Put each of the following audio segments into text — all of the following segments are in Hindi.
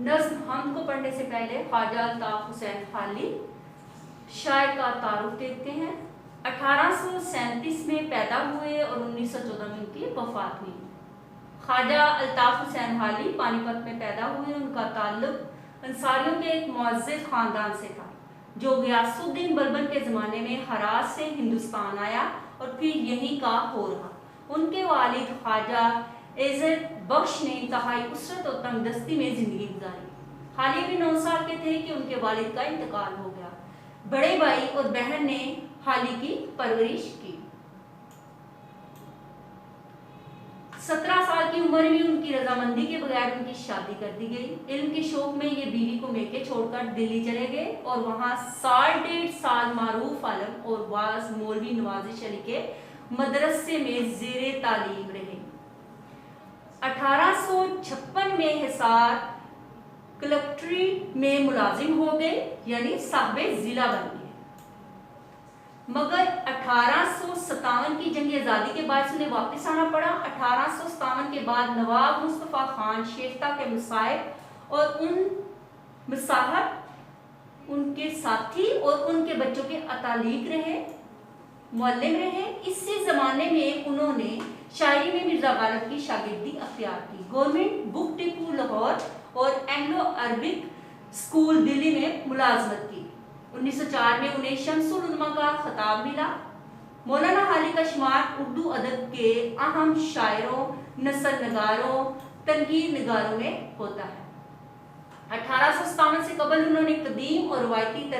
नज्म हम को पढ़ने से पहले ख्वाजा अल्ताफ हुसैन हाली शायर का तारुफ देखते हैं। 1837 में पैदा हुए और 1914 में उनकी वफात हुई। ख्वाजा अल्ताफ हुसैन हाली पानीपत में पैदा हुए। उनका ताल्लुक अंसारियों के एक मुअज़्ज़िज़ ख़ानदान से था जो गियासुद्दीन बलबन के ज़माने में हरात से हिंदुस्तान आया और फिर यहीं का हो रहा। उनके वालिद ख्वाजा इज़्ज़त बख्श ने इंतहाई उसरत और तंगदस्ती में ज़िंदगी गुजारी। हाली भी 9 साल के थे कि उनके वालिद का इंतकाल हो गया। बड़े भाई और बहन ने हाली की परवरिश की। 17 साल की उम्र में उनकी रजामंदी के बगैर उनकी शादी कर दी गई। इल्म के शौक में ये बीवी को मेके छोड़कर दिल्ली चले गए और वहां 1.5 साल मारूफ आलम और वाज मौलवी नवाजिश अली के मदरसे में ज़ेरे तालीम रहे। 1856 में हिसार कलेक्ट्रेट में मुलाजिम हो गए, यानी साहिब जिला बन गए। मगर 1857 की जंग आज़ादी के बाद उन्हें वापस आना पड़ा। 1857 के बाद नवाब मुस्तफ़ा खान शेफ्ता के मसाइब और उन मुसाहब उनके साथी और उनके बच्चों के अतालीक रहे, मुअल्लिम रहे। इसी ज़माने में उन्होंने शायरी में मिर्ज़ा गालिब की शागिर्दी अख्तियार की। गवर्नमेंट बुक डिपो लाहौर और एंग्लो अरबिक स्कूल दिल्ली में मुलाजमत की। 1904 में उन्हें शम्सुल उलमा का खिताब मिला। मौलाना हाली का शुमार उर्दू अदब के अहम शायरों, नसर नगारों, तनकीद नगारों में होता है। 1857 से कबल उन्होंने कदीम और रवायती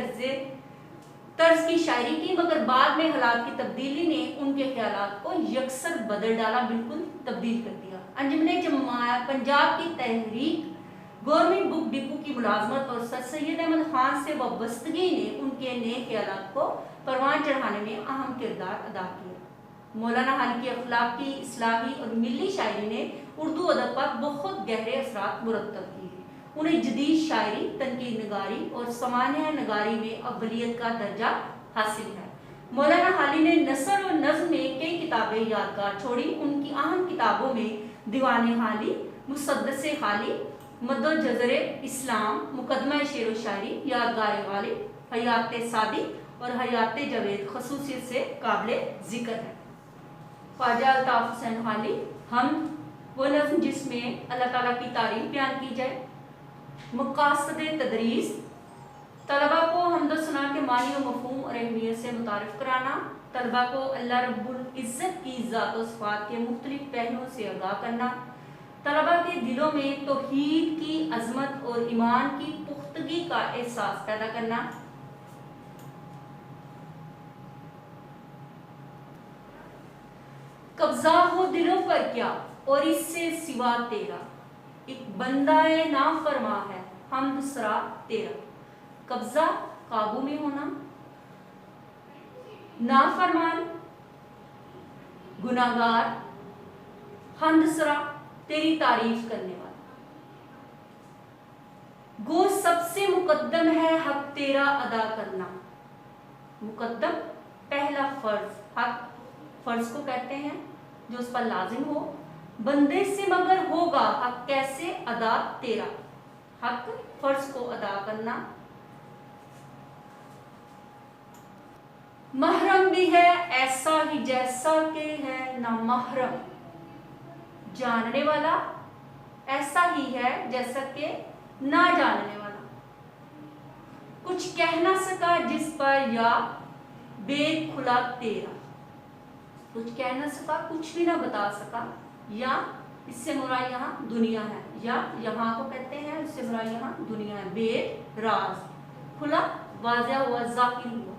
तर्ज की शायरी की, मगर बाद में हालात की तब्दीली ने उनके ख्यालात को यकसर बदल डाला, बिल्कुल तब्दील कर दिया। अंजुमन जमाया पंजाब की तहरीक, गवर्नमेंट बुक डिपो की मुलाजमत और सर सैयद अहमद खान से वाबस्तगी ने उनके नए ख्यालात को परवान चढ़ाने में अहम किरदार अदा किया। मौलाना हाली की अखलाकी, इस्लाही और मिली शायरी ने उर्दू अदब पर बहुत गहरे असरात मुरत्तब किए। उन्हें जदीद शायरी, तनकीद नगारी और सामान्य नगारी में अव्वलियत का दर्जा हासिल है। मौलाना हाली ने नसर और नज़्म में कई किताबें यादगार छोड़ी। उनकी अहम किताबों में दीवान हाली, मुसद्दस हाली, मद्दो जज़र इस्लाम, मुकदमा शेर व शायरी, यादगार गालिब, हयात सादी और हयात जवेद खसूसियत से काबिल जिक्र है। ख्वाजा अल्ताफ हुसैन हाली हम वो नज़्म जिसमें अल्लाह ताला की तारीफ बयान की जाए। मक़ासद तदरीस, तलबा को हम्द सना के मानी और मफ़हूम और अहमियत से मुतारिफ कराना, तलबा को अल्लाह रब्बुल इज़्ज़त की ज़ात व सिफ़ात के मुख्तलिफ पहलुओं से आगाह करना, तलबा के दिलों में तौहीद की अज़मत और ईमान की पुख्तगी का एहसास पैदा करना, कब्जा हो दिलों पर क्या और इससे सिवा तेरा, एक बंदाए नाफरमा है हम दूसरा तेरा। कब्जा काबू में होना, नाफरमान गुनाहगार, हम दूसरा तेरी तारीफ करने वाला। गो सबसे मुकद्दम है हक तेरा अदा करना। मुकद्दम पहला फर्ज, हक फर्ज को कहते हैं जो उस पर लाजिम हो। बंदे से मगर होगा हक कैसे अदा तेरा, हक फर्ज को अदा करना। महरम भी है ऐसा ही जैसा के है ना महरम, जानने वाला ऐसा ही है जैसा कि ना जानने वाला। कुछ कह ना सका जिस पर या बेद खुला तेरा, कुछ कह ना सका, कुछ भी ना बता सका, या इससे मुराद यहाँ दुनिया है, या यहाँ को कहते हैं इससे मुराद यहाँ दुनिया है। बेद राज, खुला वाज़िया हुआ, ज़ाहिर हुआ।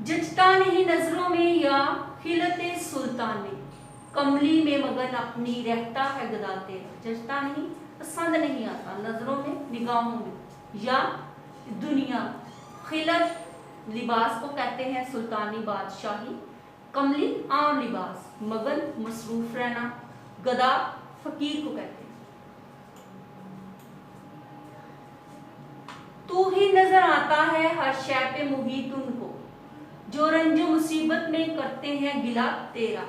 जचता नहीं नजरों में या खिलते सुल्तान में, कमली में मगन अपनी रहता है गदा तेरा। जचता नहीं, पसंद नहीं आता नजरों में, निगाहों में, या दुनिया। खिलत लिबास को कहते हैं सुल्तानी बादशाही, कमली आम लिबास, मगन मसरूफ रहना, गदा फकीर को कहते हैं। तू ही नजर आता है हर शय पे मुहीत उनको, जो रंजो मुसीबत में करते हैं गिला तेरा।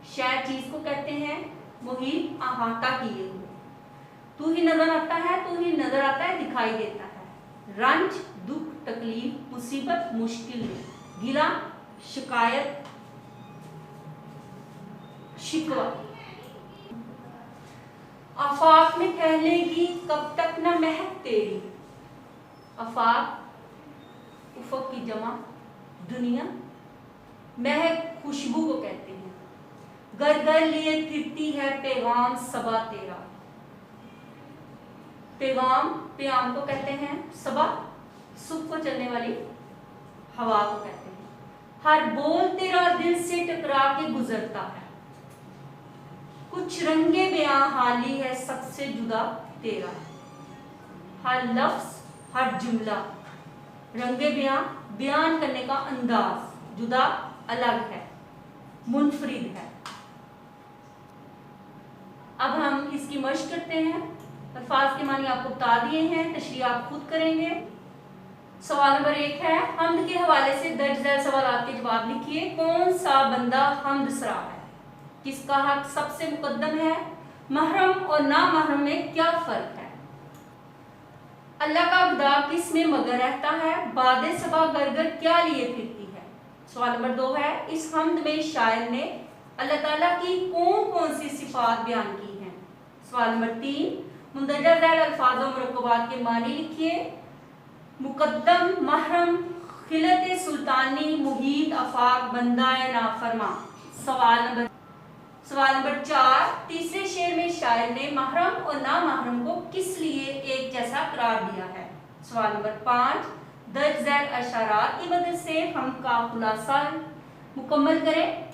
शय चीज को कहते हैं, मुहीत अहाता किए हुए। तू ही नजर आता है, तू ही नजर आता है, दिखाई देता है। रंज, दुख, तकलीफ, मुसीबत, मुश्किल में, गिला, शिकायत, शिकवा। आफाक में फैलेगी कब तक न महक तेरी। आफाक उफक की जमा दुनिया, महक खुशबू को कहते हैं। घर घर लिए फिरती है पैगाम सबा तेरा। पैगाम प्याम को कहते हैं, सबा सुख को चलने वाली हवा को कहते हैं। हर बोल तेरा दिल से टकरा के गुजरता है। कुछ रंगे बयां हाली है सबसे जुदा तेरा। हर लफ्ज, हर जुमला रंगे बयां, बयान करने का अंदाज जुदा, अलग है, मुनफरिद है। अब हम इसकी मश्क करते हैं। अल्फाज के मानी आपको बता दिए हैं, तशरीह आप खुद करेंगे। सवाल नंबर 1 है, हम्द के हवाले से दर्ज झैल सवालात के जवाब लिखिए। कौन सा बंदा हम्द सरा है? किसका हक सबसे मुकद्दम है? महरम और ना महरम में क्या फर्क है? अल्लाह का खुदा किस में मगर रहता है? बादे सबा गरगर क्या लिए फिरती है? सवाल नंबर 2 है, इस हम्द में शायर ने अल्लाह ताला की कौन कौन सी सिफात बयान की हैं? सवाल नंबर 3, मुंदरजा झैल अल्फाज और मुरक्कबात के मानी लिखिए। मुकद्दम, महरम, खिलत सुल्तानी, मुहीत, आफाक, बंदा नाफरमा। सवाल नंबर 4, तीसरे शेर में शायर ने महरम और ना महरम को किस लिए एक जैसा करार दिया है? सवाल नंबर 5, दर्ज झैल अशारात की मदद से हम का खुलासा मुकम्मल करें।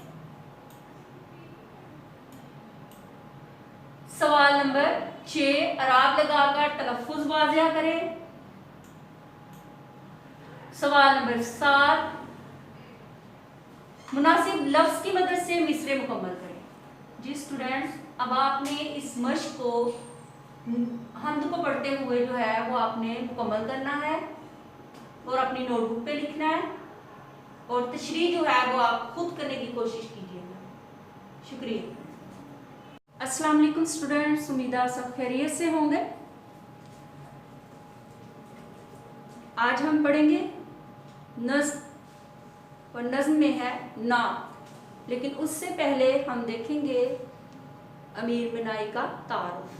सवाल नंबर 6, अराब लगाकर तलफ्फुज वाज़िया करें। सवाल नंबर 7, मुनासिब लफ्ज की मदद से मिसरे मुकम्मल करें। जी स्टूडेंट्स, अब आपने इस मश्क को हम्द को पढ़ते हुए जो है वो आपने मुकम्मल करना है और अपनी नोटबुक पे लिखना है और तशरीह जो है वो आप खुद करने की कोशिश कीजिएगा। शुक्रिया। अस्सलाम वालेकुम स्टूडेंट्स, उम्मीद है सब खैरियत से होंगे। आज हम पढ़ेंगे नज़्म और नज़्म में है नात, लेकिन उससे पहले हम देखेंगे अमीर मिनाई का तारुफ।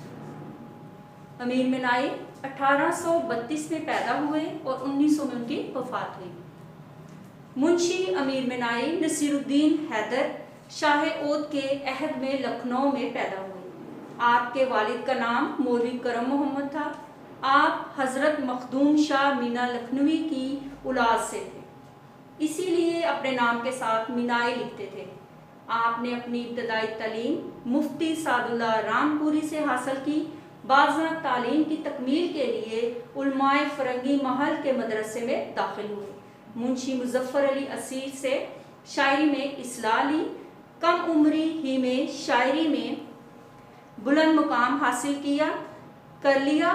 अमीर मिनाई 1832 में पैदा हुए और 1900 में उनकी वफात हुई। मुंशी अमीर मिनाई नसीरुद्दीन हैदर शाह ओद के अहद में लखनऊ में पैदा हुए। आपके वालिद का नाम मौलवी करम मोहम्मद था। आप हजरत मखदूम शाह मीना लखनवी की औलाद से थे, इसीलिए अपने नाम के साथ मिनाई लिखते थे। आपने अपनी इब्तदाई तालीम मुफ्ती सादुल्लाह रामपुरी से हासिल की। बाज़ा तालीम की तकमील के लिए उलमाए फरंगी महल के मदरसे में दाखिल हुए। मुंशी मुजफ्फर अली असीर से शायरी में इस्लाह ली। कम उम्री ही में शायरी में बुलंद मुकाम हासिल कर लिया।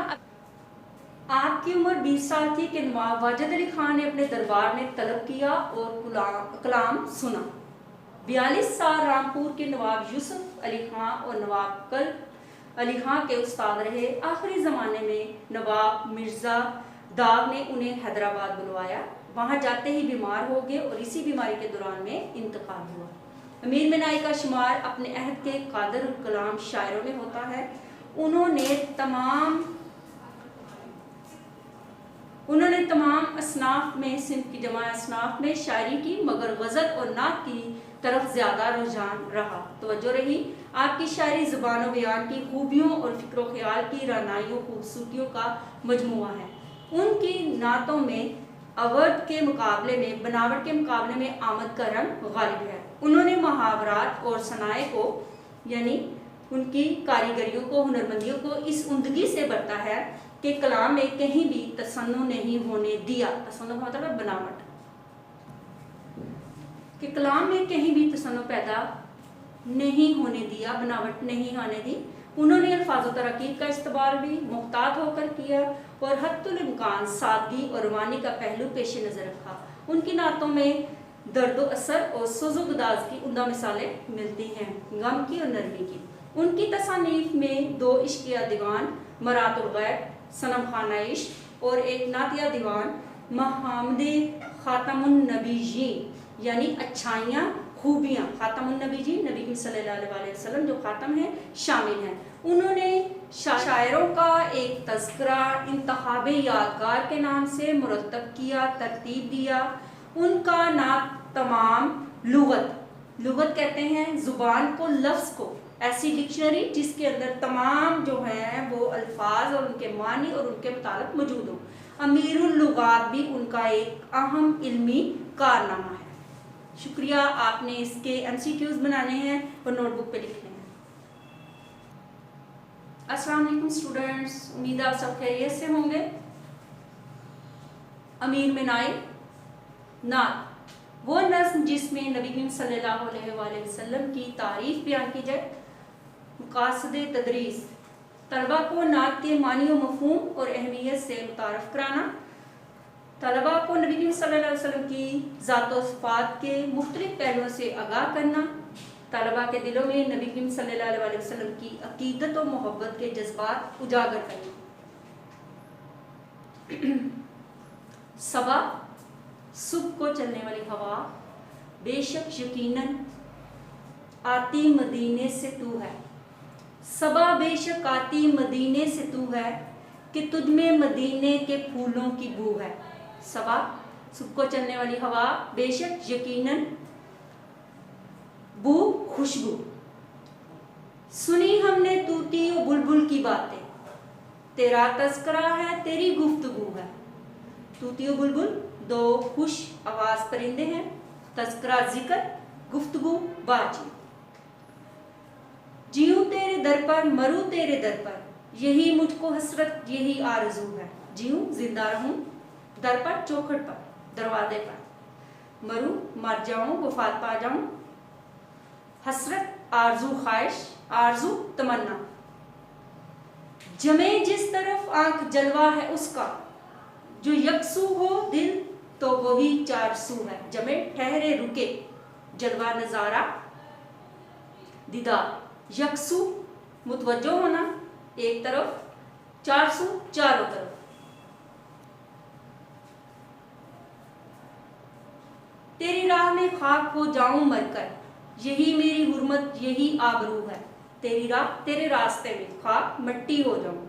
आपकी उम्र 20 साल थी कि नवाब वाजिद अली खान ने अपने दरबार में तलब किया और कलाम सुना। 42 साल रामपुर के नवाब यूसुफ अली खां और नवाब कल अली खां के उस्ताद रहे। आखिरी ज़माने में नवाब मिर्ज़ा दाग ने उन्हें हैदराबाद बुलवाया। वहाँ जाते ही बीमार हो गए और इसी बीमारी के दौरान में इंतकाल हुआ। अमीर मिनाई का शुमार अपने अहद के कादर कलाम शायरों में होता है। उन्होंने तमाम असनाफ में सिंध की जमा असनाफ में शायरी की, मगर गज़ल और नात की तरफ ज़्यादा रुझान रहा, तवज्जो रही। आपकी शायरी ज़ुबान और बयान की खूबियों और फ़िक्र ख्याल की रानाइयों खूबसूरतियों का मजमुआ है। उनकी नातों में अवध के मुकाबले में, बनावट के मुकाबले में आमद का रंग गालिब है। उन्होंने मुहावरात और सनाए को, यानी उनकी कारीगरियों को, हुनरमंदियों को इस उम्दगी से बरता है कि कलाम में कहीं भी तसन्नु नहीं होने दिया। तसन्नु का मतलब बनावट, कि कलाम में कहीं भी तसन्नु पैदा नहीं होने दिया, बनावट नहीं आने दी। उन्होंने अल्फाज व तरकीब का इस्तेमाल भी मुख्तात होकर किया और हद्दुल इम्कान सादगी और रवानी का पहलू पेश नज़र रखा। उनकी नातों में दर्द असर और सोज़ो गुदाज की उम्दा मिसालें मिलती हैं, गम की और नरमी की। उनकी तसानीफ में 2 इश्किया दीवान मरातुल गैब, सनम खाना इश्क और एक नातिया दीवान महमदे खातमुन नबीयीन यानी अच्छाइयाँ खूबियाँ, खातमुन नबीयीन नबी करीम सल्लल्लाहु अलैहि वसल्लम जो खातम है शामिल हैं। उन्होंने शायरों का एक तज़किरा इंतखाबे यादगार के नाम से मुरतब किया, तरतीब दिया। उनका नाम तमाम लुगत कहते हैं ज़ुबान को, लफ्ज़ को, ऐसी डिक्शनरी जिसके अंदर तमाम जो हैं वो अल्फाज और उनके मानी और उनके मुताबिक मौजूद हो। अमीरुल लुगात भी उनका एक अहम इल्मी कारनामा है। शुक्रिया, आपने इसके MCQs बनाने हैं और नोटबुक पे लिखने हैं। अस्सलाम वालेकुम स्टूडेंट्स, उम्मीद आप सब खैरियत से होंगे। अमीर में नात वो नज़्म जिसमें नबी करीम सल्लल्लाहु अलैहि वसल्लम की तारीफ बयान की जाए। मुकासदे तदरीस तलबा को नात के मानी व मफ़हूम और अहमियत से मुतारफ़ कराना, तलबा को नबी करीम सल्लल्लाहु अलैहि वसल्लम की ज़ात व सिफ़ात के मुख्तलिफ़ पहलुओं से आगाह करना, तलबा के दिलों में नबी करीम सल्लल्लाहु अलैहि वसल्लम की अक़ीदत और मोहब्बत के जज्बात उजागर करना। सबा सुबह को चलने वाली हवा, बेशक यकीनन आती मदीने से तू है। सबा बेशक आती मदीने से तू है कि तुझ में मदीने के फूलों की बू है। सबा सुबह को चलने वाली हवा, बेशक यकीनन बू खुशबू। सुनी हमने तूती और बुलबुल की बातें, तेरा तज़किरा है तेरी गुफ्तगू है। तूती और बुलबुल दो खुश आवाज परिंदे हैं, तज़किरा जिक्र, गुफ्तगू बातचीत। जीऊं तेरे दर पर मरूं तेरे दर पर, यही मुझको हसरत यही आरज़ू है। जीऊं जिंदा रहूं दर पर चौखट पर दरवाजे पर, मरूं मर जाऊं वफात पा जाऊं, हसरत आरज़ू ख्वाहिश आरज़ू तमन्ना। जमे जिस तरफ आंख जलवा है उसका, जो यकसू हो दिल तो वही चारसू है। जमे ठहरे रुके, जलवा नजारा दीदार, यकसू मुतवज्जो होना एक तरफ, चारसू चारों तरफ। तेरी राह में खाक हो जाऊं मरकर, यही मेरी हुर्मत यही आबरू है। तेरी राह तेरे रास्ते में खाक मट्टी हो जाऊं,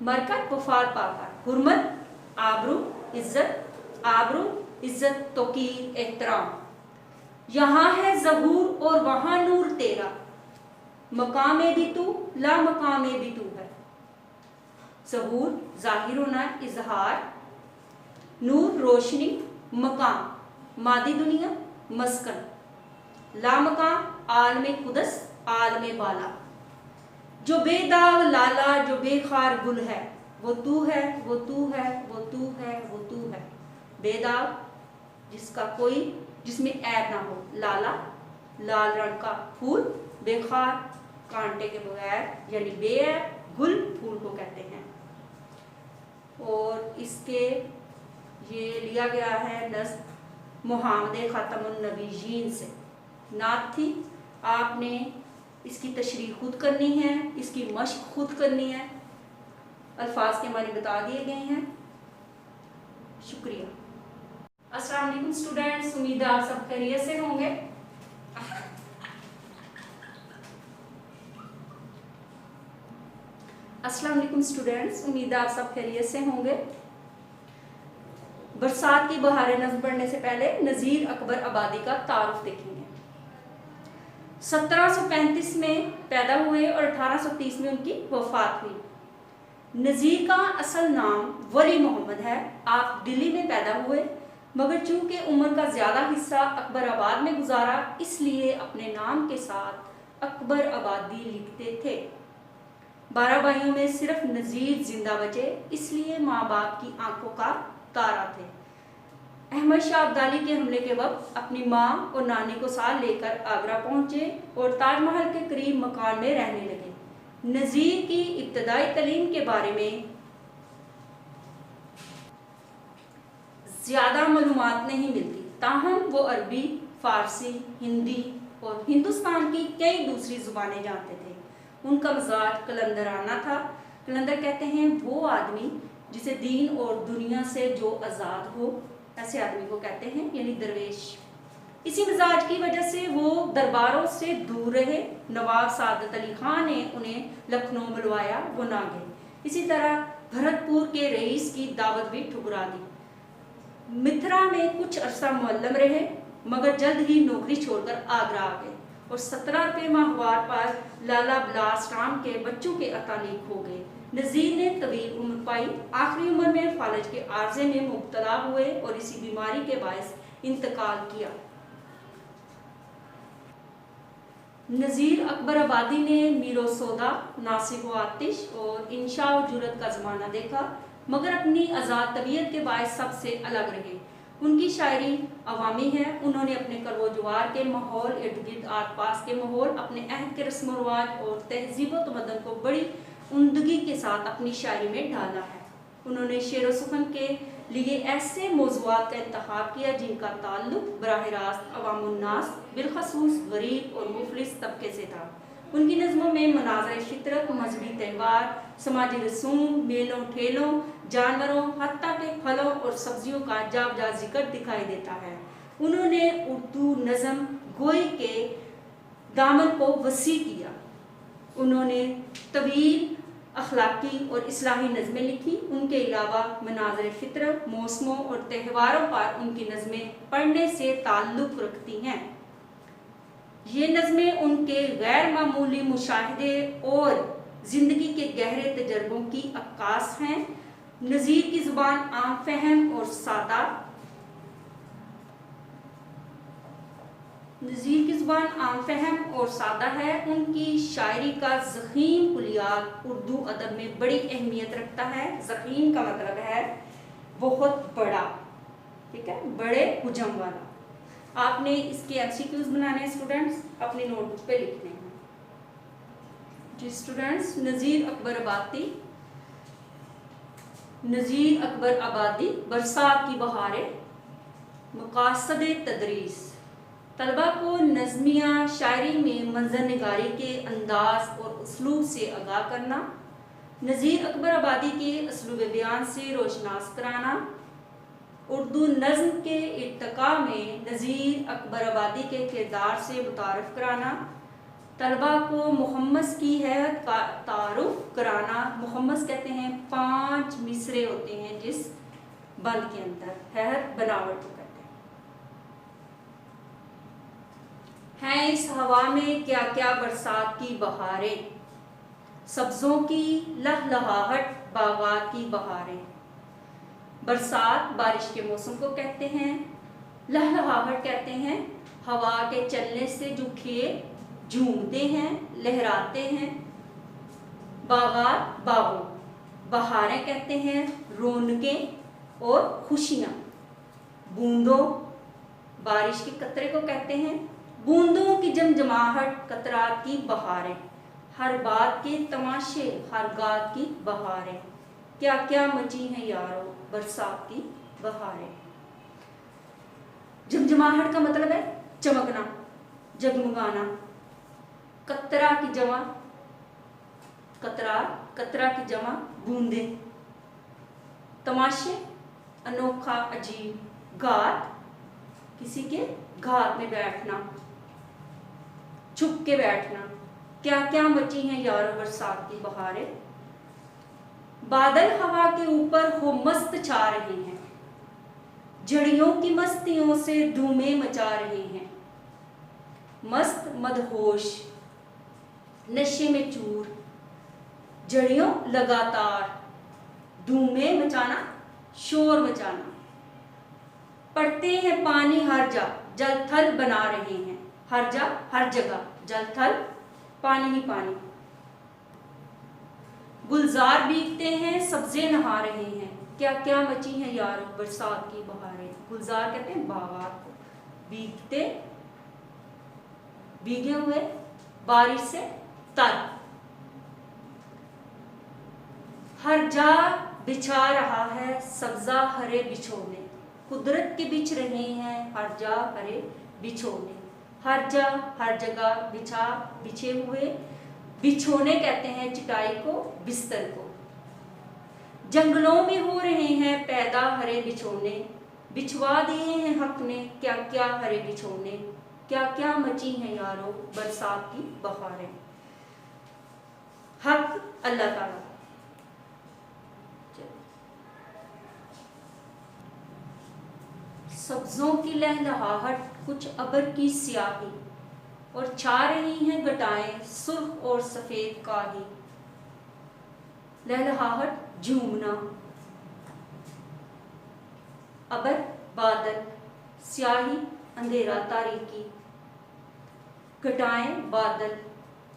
मरकर वफात पाकर, हुर्मत आबरू इज्जत, आबरू इज्जत तौकीर एहतराम। यहाँ है ज़हूर और वहाँ नूर तेरा, मकामे भी तू ला मकामे भी तू है। ज़हूर जाहिर होना इजहार, नूर रोशनी, मकाम मादी दुनिया मस्कन, ला मकाम आलमे कुदस आलमे बाला। जो बेदाग लाला जो बेखार गुल है, वो तू है वो तू है वो तू है वो तू है। बेदाग जिसका कोई जिसमें ऐब ना हो, लाला लाल रंग का फूल, बेखार कांटे के बगैर यानी बेऐब, गुल फूल को कहते हैं। और इसके ये लिया गया है नज़्म मुहम्मद खातमुन नबीयीन से। नात थी, आपने इसकी तशरीह खुद करनी है, इसकी मश्क खुद करनी है। अल्फाज के माने बता दिए गए हैं। शुक्रिया। अस्सलाम वालेकुम स्टूडेंट्स, उम्मीद है आप सब खैरियत से होंगे। अस्सलाम वालेकुम स्टूडेंट्स, उम्मीद है आप सब खैरियत से होंगे। बरसात की बहारें नज़्म पढ़ने से पहले नज़ीर अकबर आबादी का तारुफ देखेंगे। 1735 में पैदा हुए और 1830 में उनकी वफात हुई। नज़ीर का असल नाम वली मोहम्मद है। आप दिल्ली में पैदा हुए, मगर चूंकि उम्र का ज़्यादा हिस्सा अकबर आबाद में गुजारा, इसलिए अपने नाम के साथ अकबर आबादी लिखते थे। 12 भाइयों में सिर्फ नज़ीर जिंदा बचे, इसलिए माँ बाप की आंखों का तारा थे। अहमद शाह अब्दाली के हमले के वक्त अपनी माँ और नानी को साथ लेकर आगरा पहुंचे और ताजमहल के करीब मकान में रहने लगे। नज़ीर की इब्तदाई तालीम के बारे में ज़्यादा मालूमात नहीं मिलती, ताहम वो अरबी, फारसी, हिंदी और हिंदुस्तान की कई दूसरी ज़ुबानें जानते थे। उनका मिजाज कलंदराना था। कलंदर कहते हैं वो आदमी जिसे दीन और दुनिया से जो आज़ाद हो, ऐसे आदमी को कहते हैं, यानी दरवेश। इसी मिजाज की वजह से वो दरबारों से दूर रहे। नवाब सादत अली खान ने उन्हें लखनऊ बुलवाया, वो ना गए। इसी तरह भरतपुर के रईस की दावत भी ठुकरा दी। मिथिला में कुछ अरसा मुअल्लम रहे, मगर जल्द ही नौकरी छोड़कर आगरा आ गए और 17 रुपये माहवार पर लाला बिलास राम के बच्चों के अतालिक हो गए। नज़ीर ने तवील उम्र पाई, आखिरी उम्र में फालज के आर्जे में मुब्तला हुए और इसी बीमारी के बायस इंतकाल किया। नज़ीर अकबर आबादी ने मीरो सौदा, नासिब व आतिश और इंशा और जुरत का ज़माना देखा, मगर अपनी आज़ाद तबीयत के बायस सबसे अलग रहे। उनकी शायरी अवामी है। उन्होंने अपने करवो जवार के माहौल, इर्द गिर्द आस पास के माहौल, अपने अहद के रस्म व रवाज और तहजीब व तमद्दुन को बड़ी उम्दगी के साथ अपनी शायरी में ढाला है। उन्होंने शेर व सुखन के लिए ऐसे मौज़ूआत का इंतखाब किया जिनका ताल्लुक बराह रास्त अवामुन्नास, बिलखसूस गरीब और मुफलिस तबके से था। उनकी नज़मों में मनाज़र फितरत, मजहबी त्यौहार, समाजी रसूम, मेलों ठेलों, जानवरों, हत्ता के फलों और सब्जियों का जावजा जिक्र दिखाई देता है। उन्होंने उर्दू नज़म गोई के दामन को वसी किया। उन्होंने तवील अखलाकी और इस्लाही नज़में लिखी। उनके अलावा मनाज़र फितरत, मौसमों और त्योहारों पर उनकी नज़में पढ़ने से ताल्लुक़ रखती हैं। ये नज़में उनके गैर मामूली मुशाहिदे और ज़िंदगी के गहरे तजर्बों की अक्कास हैं। नज़ीर की ज़ुबान आम फहम और सादा है। उनकी शायरी का ज़ख़ीम कुलियात उर्दू अदब में बड़ी अहमियत रखता है। ज़ख़ीम का मतलब है बहुत बड़ा, ठीक है, बड़े हुजम वाला। आपने इसके एमसीक्यूज़ बनाने हैं स्टूडेंट्स, अपनी नोटबुक पे लिखने हैं। जी स्टूडेंट्स, नज़ीर अकबर आबादी, बरसात की बहारें, मकासद तदरीस। तलबा को नज़मिया शायरी में मंजर निगारी के अंदाज और उसलूब से आगाह करना, नज़ीर अकबर आबादी के उसलूब बयान से रोशनास कराना, उर्दू नज़्म के इर्तिका में नज़ीर अकबर आबादी के किरदार से मुतारफ़ कराना, तलबा को मुहम्मस की हैत का तारुफ कराना। मुहम्मस कहते हैं 5 मिसरे होते हैं जिस बंद के अंदर, हैत बनावट को कहते हैं। इस हवा में क्या क्या बरसात की बहारें, सब्ज़ों की लहलहाहट, बागात की बहारें। बरसात बारिश के मौसम को कहते हैं। लहलहाहट कहते हैं हवा के चलने से जो खेत झूमते हैं, लहराते हैं। बागात बागों, बहारें कहते हैं रौनकें और खुशियाँ। बूंदों, बारिश के कतरे को कहते हैं। बूंदों की जमजमाहट, कतरात की बहारें। हर बात के तमाशे, हर गात की बहारें। क्या क्या मची हैं यारो बरसात की बहारें। जमजमाहट का मतलब है चमकना, जगमगाना। कतरा की जमा कतरा, कतरा की जमा बूंदे। तमाशे, अनोखा, अजीब। घात, किसी के घात में बैठना, छुप के बैठना। क्या क्या मची हैं यारो बरसात की बहारें। बादल हवा के ऊपर हो मस्त छा रहे हैं, झड़ियों की मस्तियों से धूमें मचा रहे हैं। मस्त मदहोश, नशे में चूर। झड़ियों लगातार, धूमें मचाना, शोर मचाना। पड़ते हैं पानी हर जा, जल थल बना रहे हैं। हर जा, हर जगह, जल थल, पानी ही पानी। गुलजार भीगते हैं, सब्जे नहा रहे हैं। क्या क्या मची हैं यारो बरसात की बहारें। गुलजार कहते हैं बागात को, भीगते, भीगे हुए, बारिश से तर। हर जा बिछा रहा है सब्जा हरे बिछोने। कुदरत के बिछ रहे हैं हर जा हरे बिछोने। हर जा, हर जगह, बिछे हुए, बिछोने कहते हैं चटाई को, बिस्तर को। जंगलों में हो रहे हैं पैदा हरे बिछोने, बिछवा दिए हैं हक ने क्या क्या हरे बिछोने, क्या क्या मची हैं यारों बरसात की बहारें। हक अल्लाह ताला। सब्जों की लहलहाहट, कुछ अबर की स्याही, और छा रही हैं घटाएं सुर्ख और सफेद काही। लहलहाहट झूमना, अबर बादल, स्याही अंधेरा तारीकी, घटाएं बादल,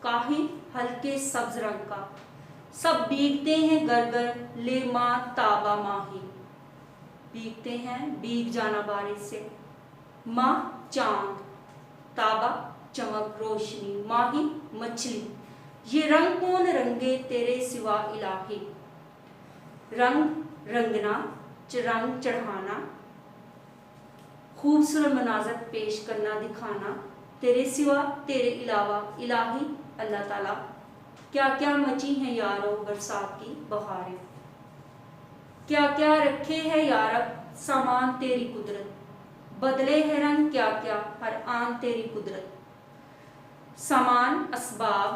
काही हल्के सब्ज रंग का। सब भीगते हैं गर ले माँ ताबा माही, भीगते हैं भीग जाना बारिश से। माँ चांद, ताबा चमक रोशनी, माही मछली। ये रंग कौन रंगे तेरे सिवा इलाही, रंग रंगना, रंग चढ़ाना, खूबसूरत मनाजर पेश करना दिखाना, तेरे सिवा तेरे अलावा इलाही अल्लाह ताला। क्या क्या मची हैं यारों बरसात की बहारें, क्या क्या रखे है यारब सामान तेरी कुदरत, बदले है रंग क्या क्या हर आन तेरी कुदरत। सामान असबाब,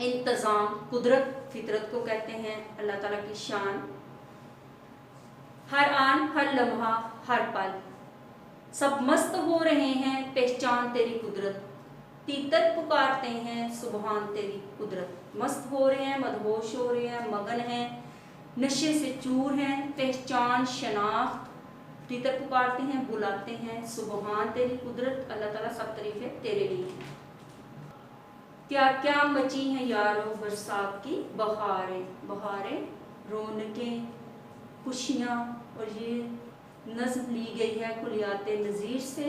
इंतजाम, कुदरत फितरत को कहते हैं, अल्लाह ताला की शान। हर आन हर लम्हा हर पल, सब मस्त हो रहे हैं पहचान तेरी कुदरत। तीतर पुकारते हैं सुबहान तेरी कुदरत, मस्त हो रहे हैं, मदहोश हो रहे हैं, मगन हैं, नशे से चूर हैं, पहचान शनाख्त। तीतर पुकारते हैं, बुलाते हैं, सुबहान तेरी कुदरत, अल्लाह ताला सब तारीफें तेरे लिए हैं। क्या क्या मची हैं यारों बरसात की बहारें, बहारें रौनकें खुशियाँ। और ये नज़्म ली गई है कुलियात नज़ीर से।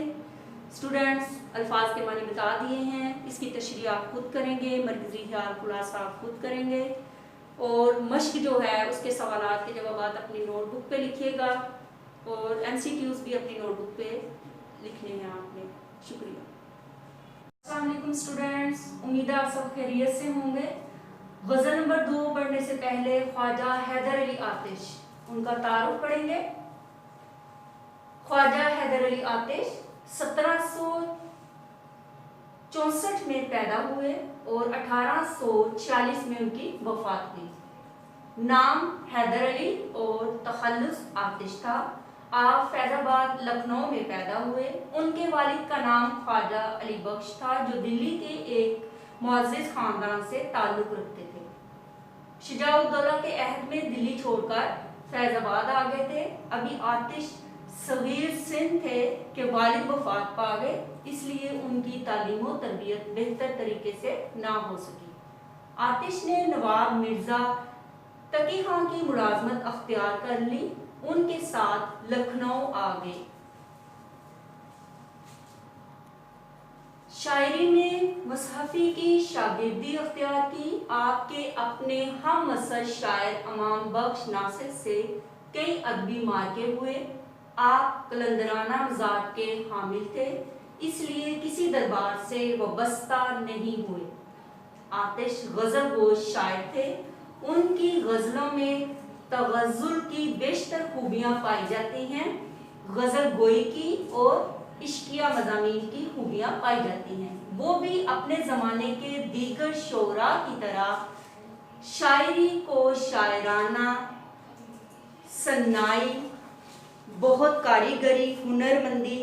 स्टूडेंट्स अल्फाज के मानी बता दिए हैं, इसकी तशरीह आप खुद करेंगे, मरकज़ी ख्याल खुलासा आप खुद करेंगे, और मश्क जो है उसके सवालात के जवाब अपनी नोटबुक पे लिखिएगा, और MCQs भी अपनी नोटबुक पे लिखने हैं आपने। शुक्रिया। अस्सलाम वालेकुम स्टूडेंट्स, उम्मीद है आप सब खैरियत से होंगे। गज़ल नंबर 2 पढ़ने से पहले ख्वाजा हैदर अली आतिश, उनका तारुफ पढ़ेंगे। ख्वाजा हैदर अली आतिश 1764 में पैदा हुए और 1846 में उनकी वफात हुई। नाम हैदर अली और तखल्लुस आतिश था। आप फैजाबाद लखनऊ में पैदा हुए। उनके वालिद का नाम ख्वाजा अली बख्श था, जो दिल्ली के एक मुअज़्ज़िज़ खानदान से ताल्लुक़ रखते थे। शुजाउद्दौला के अहद में दिल्ली छोड़कर फैजाबाद आ गए थे। अभी आतिश सगीर सिन थे कि वालिद वफात पा गए, इसलिए उनकी तालीम और तरबियत बेहतर तरीके से ना हो सकी। आतिश ने नवाब मिर्ज़ा तकी खां की मुलाजमत अख्तियार कर ली, उनके साथ लखनऊ आ गए। शायरी में मुसहफ़ी की शागिर्दी अख्तियार की। आपके अपने हम असर शायर अमान बख्श नासिर से कई अदबी मार्के हुए। आप कलंदराना मिजाज के हामिल थे, इसलिए किसी दरबार से वबस्ता नहीं हुए। आतिश गज़ल गोश शायर थे। उनकी गज़लों में तगज़्ज़ुल की बेशतर खूबियाँ पाई जाती हैं, गज़ल गोई की और इश्किया मज़ामीन की खूबियाँ पाई जाती हैं। वो भी अपने ज़माने के दीगर शोरा की तरह शायरी को शायराना सन्नाई, बहुत कारीगरी, हुनरमंदी,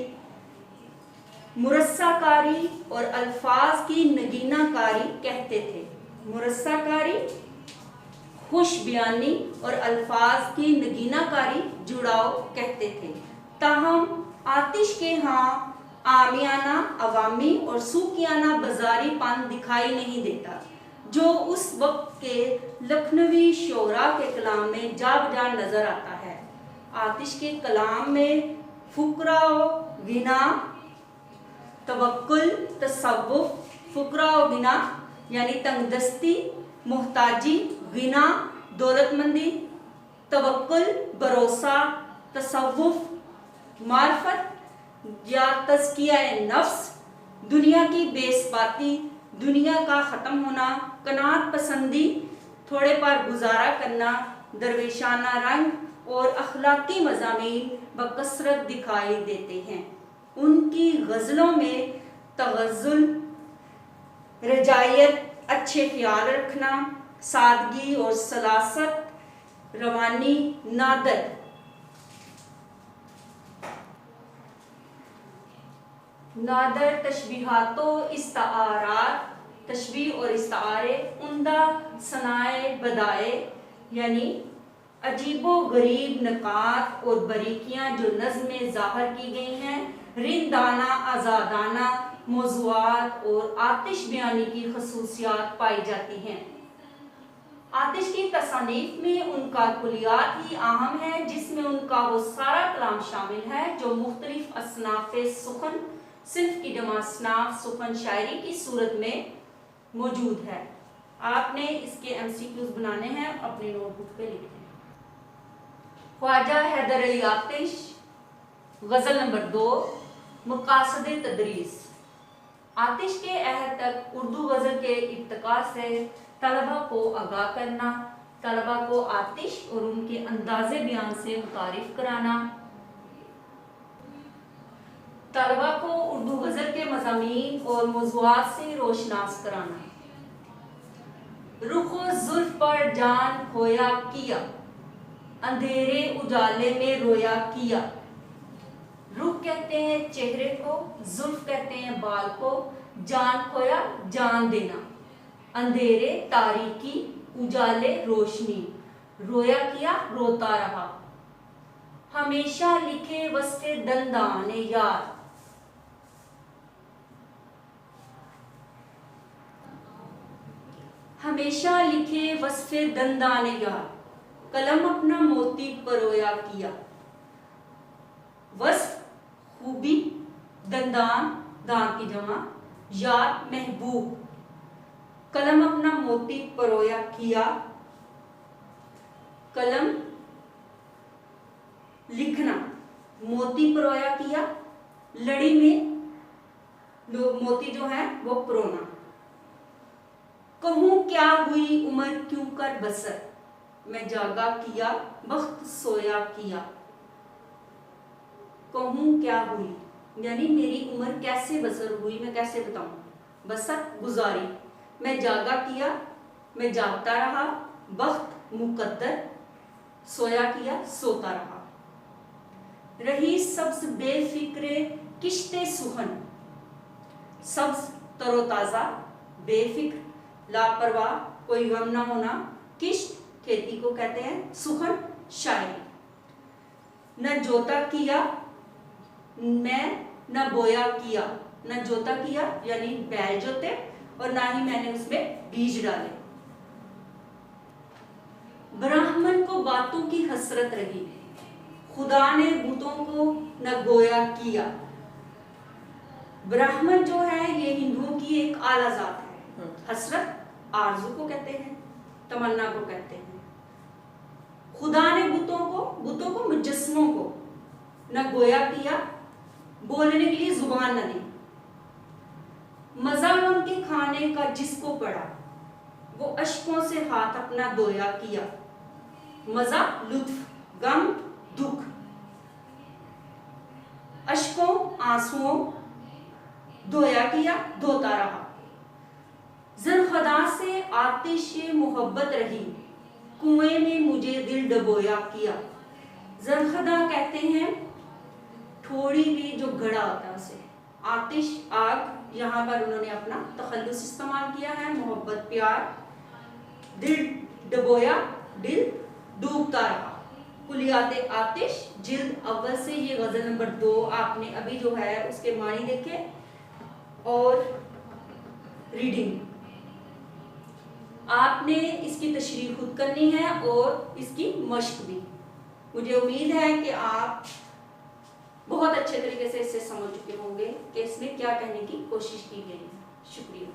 मुरस्साकारी और अल्फाज की नगीनाकारी कहते थे। मुरस्साकारी खुश बयानी और अल्फाज की नगीनाकारी जुड़ाव कहते थे। ताहम आतिश के यहाँ आमियाना, अवामी और सूकियाना बाजारीपन दिखाई नहीं देता, जो उस वक्त के लखनवी शोरा के कलाम में जा बजा नजर आता है। आतिश के कलाम में फुकरा गिना, तवक्कुल, तसव्वुफ, फुकरा गिना यानी तंगदस्ती, मोहताजी, गिना दौलतमंदी, तवक्कुल भरोसा, तसव्वुफ मार्फत या तज़किया नफ्स, दुनिया की बेसबाती, दुनिया का ख़त्म होना, कनात पसंदी, थोड़े पर गुजारा करना, दरवेशाना रंग और अखलाकी मज़ामीन बकसरत दिखाई देते हैं। उनकी गज़लों में तगज़्ज़ुल, रजायत, अच्छे ख्याल रखना, सादगी और सलासत, रवानी, नादर तशबीहातो इस्तारात, तशबीह और इस्तारे, उम्दा सनाए बदाए यानी अजीबो गरीब नकात और बारीकियाँ जो नज़्म में ज़ाहिर की गई हैं, रिंदाना आज़ादाना मौज़ूआत और आतिश बयानी की खसूसियात पाई जाती हैं। आतिश की तसानीफ में उनका कुलियात ही अहम है, जिसमें उनका वो सारा कलाम शामिल है जो मुख्तलिफ असनाफ़े सुखन, सिर्फ की जमा असनाफ सुखन शायरी की सूरत में मौजूद है। आपने इसके MCQs बनाने हैं, अपनी नोटबुक पे लिखने हैं। ख्वाजा हैदर अली आतिश, गज़ल नंबर 2, मकासदे तदरीस। आतिश के अहद तक उर्दू गज़ल के इब्तिका से तलबा को आगाह करना, तलबा को आतिश और उनके अंदाज़े बयान से मुतारिफ कराना, तलबा को उर्दू गज़ल के मज़ामीन और मौज़ूआत से रोशनास कराना। रुखो जुल्फ पर जान खोया किया, अंधेरे उजाले में रोया किया। रुख कहते हैं चेहरे को, जुल्फ कहते हैं बाल को, जान खोया जान देना, अंधेरे तारीकी, उजाले रोशनी, रोया किया रोता रहा। हमेशा लिखे वस्ते दंदाने यार, हमेशा लिखे वस्फे दंदाने यार, कलम अपना मोती परोया किया। वस्फ खूबी, दंदान दांत की जमा, यार महबूब, कलम अपना मोती परोया किया। कलम लिखना, मोती परोया किया, लड़ी में मोती जो है वो परोना। कहूँ क्या हुई उम्र क्यों कर बसर, मैं जागा किया वक्त सोया किया। कहूँ क्या हुई यानी मेरी उम्र कैसे बसर हुई, मैं कैसे बताऊं। बसर गुजारी, मैं जागा किया मैं जागता रहा, वक्त मुकद्दर, सोया किया सोता रहा। रही सब्ज बेफिक्रे किश्ते सुखन, सब्ज तरोताजा, बेफिक्र लापरवाह, कोई गम ना होना, किश्त खेती को कहते हैं, सुखन शायरी। न जोता किया मैं, न बोया किया, न जोता किया यानी बैल जोते, और ना ही मैंने उसमें बीज डाले। ब्राह्मण को बातों की हसरत रही, खुदा ने बूतों को न गोया किया। ब्राह्मण जो है ये हिंदुओं की एक आला जात है। हसरत आरज़ू को कहते हैं, तमन्ना को कहते हैं। खुदा ने बुतों को मुजस्मों को न गोया किया, बोलने के लिए जुबान न दी। मजा उनके खाने का जिसको पड़ा, वो अश्कों से हाथ अपना धोया किया। मजा लुत्फ, गम दुख, अश्कों आंसुओं, धोया किया धोता रहा। ज़रख़दा से आतिश मोहब्बत रही, कुएं में मुझे दिल डबोया किया। ज़रख़दा कहते हैं थोड़ी भी जो घड़ा होता है उसे, आतिश आग, यहाँ पर उन्होंने अपना तखल्लुस इस्तेमाल किया है, मोहब्बत प्यार। दिल डबोया, दिल डूबता रहा। कुलियाते आतिश जिल्द अव्वल से, ये गज़ल नंबर 2 आपने अभी जो है उसके मानी देखे और रीडिंग आपने इसकी तशरीह खुद करनी है और इसकी मश्क भी। मुझे उम्मीद है कि आप बहुत अच्छे तरीके से इसे समझ चुके होंगे कि इसमें क्या कहने की कोशिश की गई है। शुक्रिया।